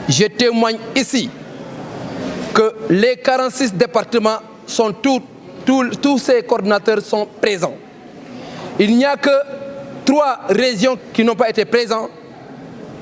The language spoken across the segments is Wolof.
Je témoigne ici que les 46 départements sont tous ces coordinateurs sont présents. Il n'y a que 3 régions qui n'ont pas été présentes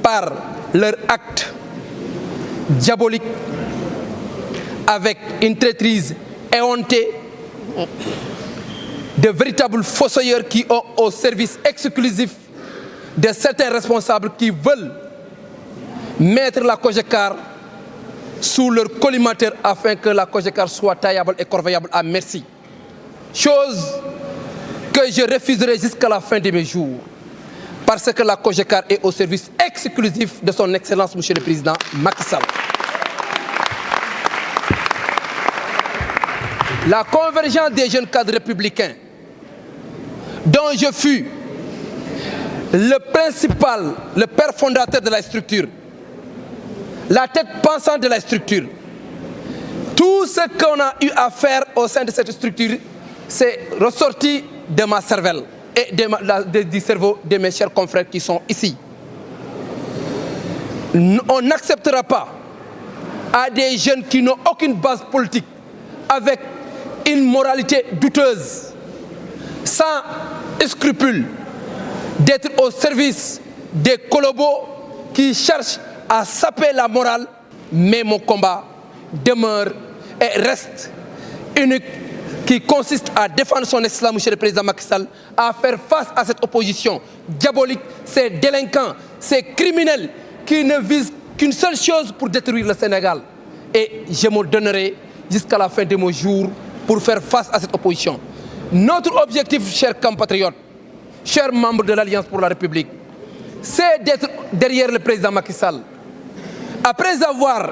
par leur acte diabolique avec une traîtrise éhontée de véritables fossoyeurs qui ont au service exclusif de certains responsables qui veulent mettre la Cogecar sous leur collimateur afin que la Cogecar soit taillable et corvéable à merci. Chose que je refuserai jusqu'à la fin de mes jours. Parce que la Cogecar est au service exclusif de son Excellence, Monsieur le Président Macky Sall. La convergence des jeunes cadres républicains, dont je fus le principal, le père fondateur de la structure, la tête pensante de la structure, tout ce qu'on a eu à faire au sein de cette structure, c'est ressorti de ma cervelle et du cerveau de mes chers confrères qui sont ici. On n'acceptera pas à des jeunes qui n'ont aucune base politique, avec une moralité douteuse, sans scrupule, d'être au service des collabos qui cherchent à saper la morale, mais mon combat demeure et reste unique, qui consiste à défendre son Excellence, Monsieur le Président Macky Sall, à faire face à cette opposition diabolique, ces délinquants, ces criminels qui ne visent qu'une seule chose pour détruire le Sénégal. Et je me donnerai jusqu'à la fin de mon jour pour faire face à cette opposition. Notre objectif, chers compatriotes, chers membres de l'Alliance pour la République, c'est d'être derrière le président Macky Sall. Après avoir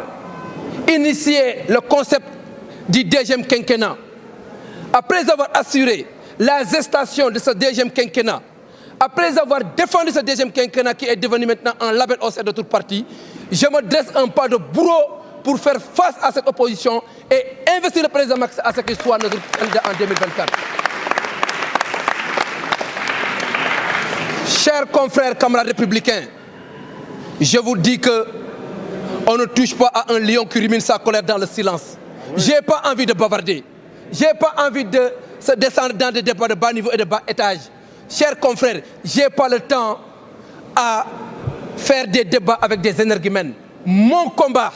initié le concept du deuxième quinquennat, après avoir assuré la gestation de ce deuxième quinquennat, après avoir défendu ce deuxième quinquennat qui est devenu maintenant un label au sein de toute partie, je me dresse un pas de bourreau pour faire face à cette opposition et investir le président Macky Sall à ce qu'il soit notre candidat en 2024. Chers confrères, camarades républicains, je vous dis que on ne touche pas à un lion qui rumine sa colère dans le silence. Je n'ai pas envie de bavarder. Je n'ai pas envie de se descendre dans des débats de bas niveau et de bas étage. Chers confrères, je n'ai pas le temps à faire des débats avec des énergumènes. Mon combat,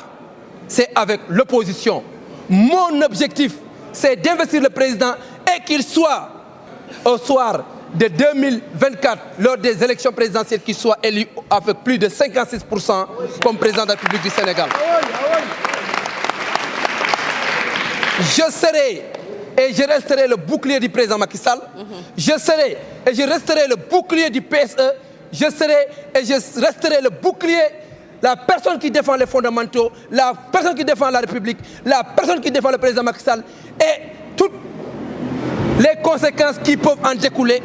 c'est avec l'opposition. Mon objectif, c'est d'investir le président et qu'il soit au soir de 2024, lors des élections présidentielles, qu'il soit élu avec plus de 56% comme président de la République du Sénégal. Je serai et je resterai le bouclier du président Macky Sall. Je serai et je resterai le bouclier du PSE. Je serai et je resterai le bouclier, la personne qui défend les fondamentaux, la personne qui défend la République, la personne qui défend le président Macky Sall et toutes les conséquences qui peuvent en découler,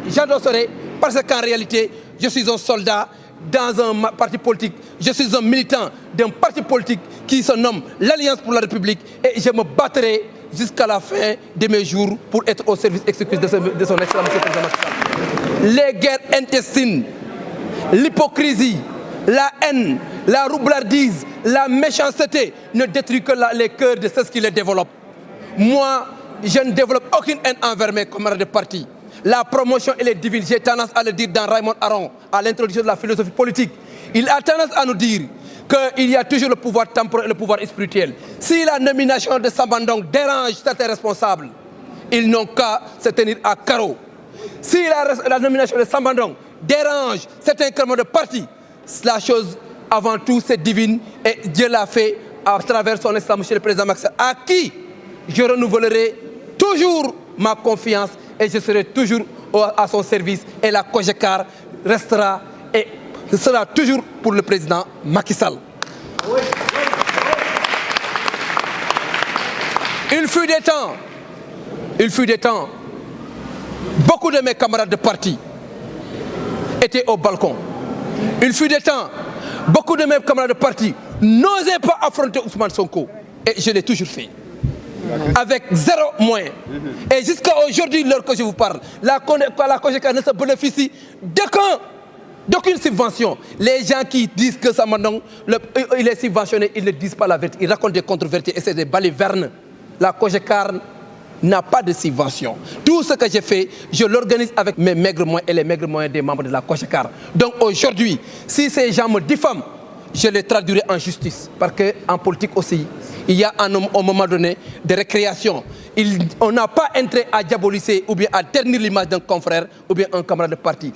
j'endosserai parce qu'en réalité, je suis un soldat dans un parti politique, je suis un militant d'un parti politique qui se nomme l'Alliance pour la République et je me battrai jusqu'à la fin de mes jours pour être au service exclusif de son Excellence, M. le Président Macky Sall. Les guerres intestines, l'hypocrisie, la haine, la roublardise, la méchanceté ne détruisent que les cœurs de ceux qui les développent. Moi, je ne développe aucune haine envers mes camarades de parti. La promotion, elle est divine. J'ai tendance à le dire dans Raymond Aron, à l'introduction de la philosophie politique. Il a tendance à nous dire qu'il y a toujours le pouvoir temporel et le pouvoir spirituel. Si la nomination de Sambandong dérange certains responsables, ils n'ont qu'à se tenir à carreau. Si la nomination de Sambandong dérange certains camarades de parti, la chose, avant tout, c'est divine et Dieu l'a fait à travers son Excellence, Monsieur le Président Macky Sall, à qui je renouvellerai toujours ma confiance et je serai toujours à son service et la Cogecar restera et sera toujours pour le président Macky Sall. Il fut des temps, beaucoup de mes camarades de parti étaient au balcon. Il fut des temps, beaucoup de mes camarades de parti n'osaient pas affronter Ousmane Sonko et je l'ai toujours fait. Avec 0 moyen. Et jusqu'à aujourd'hui, l'heure que je vous parle, la Cogecar ne se bénéficie d'aucun d'aucune subvention. Les gens qui disent que Sambandong, il est subventionné, ils ne disent pas la vérité. Ils racontent des contre-vérités et c'est des balivernes. La Cogecar n'a pas de subvention. Tout ce que j'ai fait, je l'organise avec mes maigres moyens et les maigres moyens des membres de la Cogecar. Donc aujourd'hui, si ces gens me diffament, je les traduirai en justice. Parce qu'en politique aussi, il y a un moment donné de récréation. On n'a pas intérêt à diaboliser ou bien à ternir l'image d'un confrère ou bien un camarade de parti.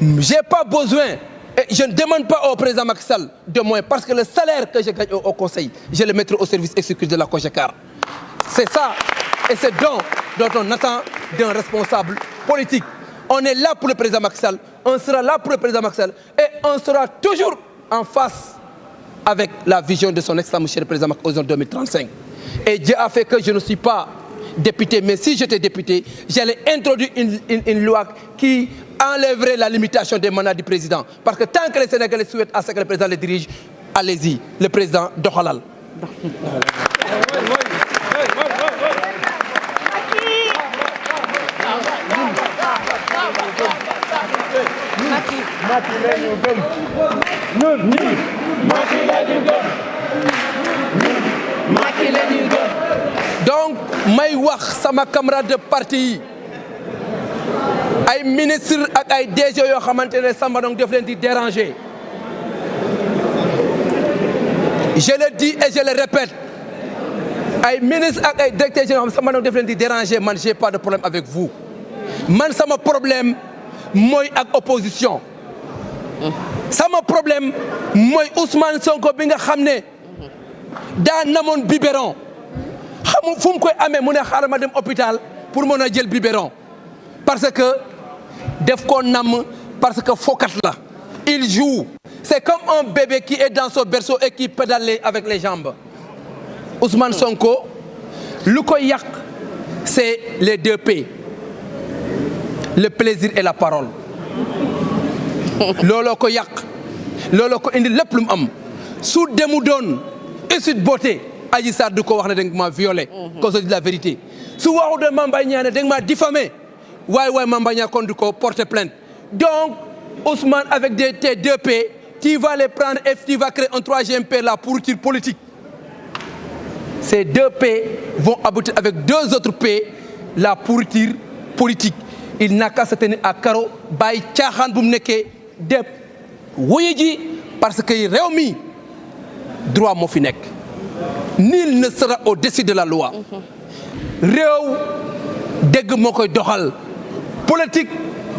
Je n'ai pas besoin, et je ne demande pas au président Macky Sall de moins, parce que le salaire que je gagne au conseil, je le mettrai au service exécutif de la Cogecar. C'est ça, et c'est dont on attend d'un responsable politique. On est là pour le président Macky Sall, on sera là pour le président Macky Sall, et on sera toujours en face avec la vision de son excellent monsieur le président Macky Sall en 2035. Et Dieu a fait que je ne suis pas député, mais si j'étais député, j'allais introduire une loi qui enlèverait la limitation des mandats du président. Parce que tant que les Sénégalais souhaitent à ce que le président les dirige, allez-y, le président Dokhalal. Donc may wax sama camarade de parti ay ministre ak ay DG yoo xamante ne Sambandong def leen di déranger. Je le dis et je le répète, ay ministre ak ay directeurs yoo xam ne Sambandong def leen di déranger, man j'ai pas de problème avec vous. Man sama problème mooy ak opposition. Sama problème mooy Ousmane Sonko bi nga xam ne daa namoon biberon. xamu fu mu koy amee mu ne xaaral ma dem hôpital pour mën a jël biberon parce que def ko nam parce que fokat la il joue. C'est comme un bébé qui est dans son berceau et qui pédale avec les jambes. Ousmane Sonko lu ko yàq c'est les 2 P, le plaisir et la parole. looloo ko yàq, looloo ko indi lépp lu mu am. su demu doon étude beauté Adji Sarr du ko wax ne da nga ma violé. qu'on se dise la vérité. su waxu de Mame Mbaye Niang ne da nga ma diffamé waay Mame Mbaye Niang kon du ko porter plainte. Donc Ousmane avec tes 2 P, tu vas les prendre et tu vas créer un 3e P, la pourriture politique. Ces 2 P vont aboutir avec 2 autres P, la pourriture politique. Il n'a qu'à se tenir à carreau bàyyi caaxaan bu mu nekkee dem wuyu ji parce que réew mi droit moo fi nekk. Nul ne sera au-dessus de la loi. réew dégg moo koy doxal, politique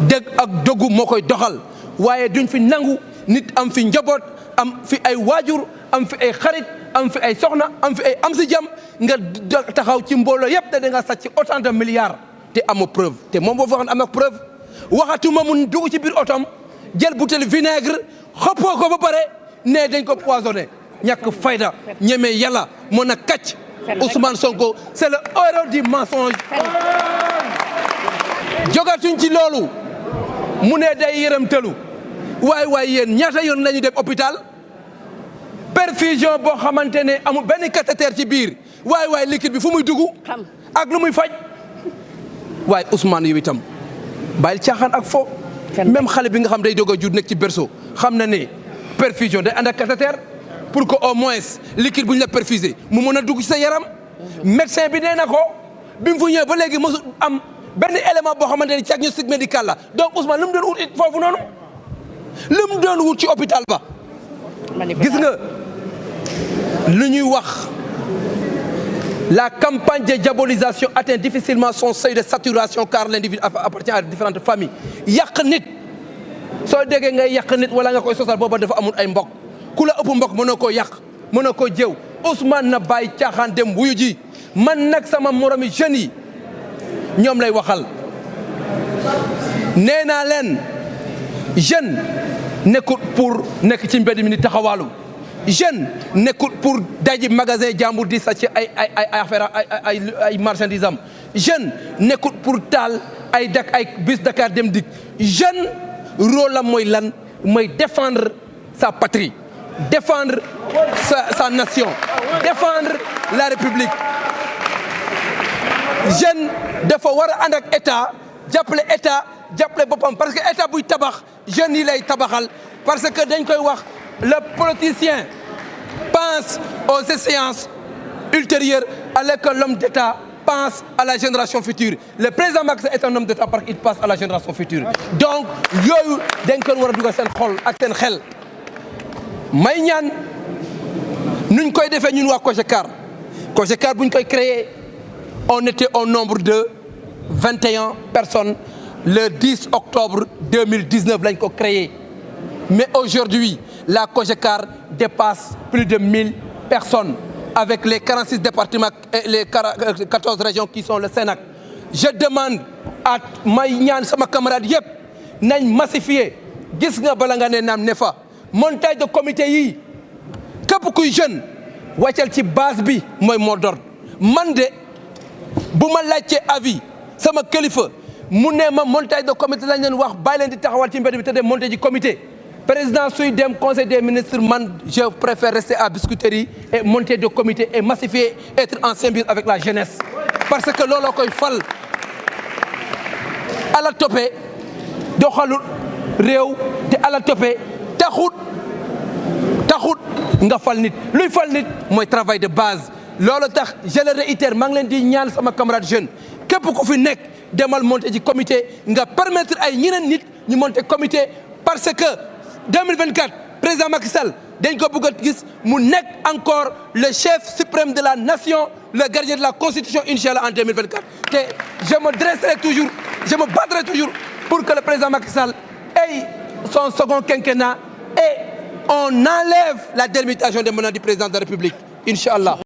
dégg ak dogu moo koy doxal, waaye duñ fi nangu nit am fi njaboot, am fi ay waajur, am fi ay xarit, am fi ay soxna, am fi ay am si jàmm nga taxaw ci mbooloo yëpp te da nga sàcc autant de milliards te amoo preuve. te moom boo waxoon am na preuve, waxatuma mun dugg ci biir otom jël bouteille vinaigre xoppoo ko ba pare ne dañ ko poisonné. ñàkk fayda ñeme yàlla mën a kàcc. Ousmane Sonko c'est le héros du mensonge. jogatuñ ci loolu mu ne day yërëmtalu waay yéen ñaata yoon lañu dem hôpital perfusion boo xamante ne amul benn cathéter ci biir waay liquide bi fu muy dugg ak lu muy faj. waaye Ousmane yow itam bàyyil caaxaan ak fo. même xale bi nga xam day doog a jur nekk ci berceau xam na ne perfusion day ànd ak cathéter pour que au moins liquide bu ñu la perfusé mu mën a dugg ci sa yaram. médecin bi nee na ko bi mu fu ñëwee ba léegi mosu am benn élément boo xamante ne diagnostic médical la. donc Ousmane lu mu doon wut it foofu noonu lu mu doon wut ci hôpital ba. gis nga lu ñuy wax la campagne de diabolisation atteint difficilement son seuil de saturation car l'individu appartient à différentes familles. yàq nit soo déggee ngay yàq nit wala nga koy sosal booba dafa amul ay mbokk. ku la ëpp mbokk mënoo koo yàq mënoo koo jëw. Ousmane na bàyyi caaxaan dem wuyu ji. man nag sama moromi jeunes yi ñoom lay waxal nee naa leen jeune nekkul pour nekk ci mbedd mi ni taxawaalu. jeune nekkul pour daji magasin jàmbur di sàcc ay affaire ay marchandises am. jeune nekkul pour taal ay bus Dakar dem dik. jeune rôle am mooy lan mooy défendre sa patrie, défendre sa nation, défendre la République. Jeune dafa war a ànd ak état jàppale état jàppale boppam parce que état buy tabax jeunes yi lay tabaxal parce que dañ koy wax le politicien pense aux échéances ultérieures alors que l'homme d'État pense à la génération future. Le président Macky Sall est un homme d'État parce qu'il passe à la génération future. Donc yooyu dañ ko war a dugal seen xol ak seen xel may ñaan nuñ koy defee ñun waa COGECAR buñ koy créer on était au nombre de 21 personnes le 10 octobre 2019 lañ ko créé mais aujourd'hui la COGECAR dépasse plus de 1000 personnes avec les 46 départements et les 14 régions qui sont le Sénac. Je demande à may ñaan sama camarade yëpp nañ massifier gis nga bala nga ne naam ne fa montage de comité yi képp kuy jeune wàccal ci base bi mooy mot d'ordre man de bu ma laajtee avis sama kilifa mu ne ma montage de comité lañ leen wax bàyyi leen di taxawal ci mbedd bi te de monté ji comité président suy dem conseil des ministres man je préfère rester à Biscuiterie et monter de comité et massifier être en symbiose avec la jeunesse parce que looloo koy fal ala toppee doxalut réew te ala toppee taxut nga fal nit luy fal nit mooy travail de base loolu tax je le réitère maa ngi leen di ñaan sama camarade jeune képp ku fi nekk demal monter ci comité nga permettre ay ñeneen nit ñu monter comité parce que 2024 président Macky Sall dañ ko bëgg a gis mu nekk encore le chef suprême de la nation le gardien de la constitution inchallah en 2024 te je me battrai toujours pour que le président Macky Sall ait son second quinquennat et on enlève la délimitation des mandats du président de la République inchallah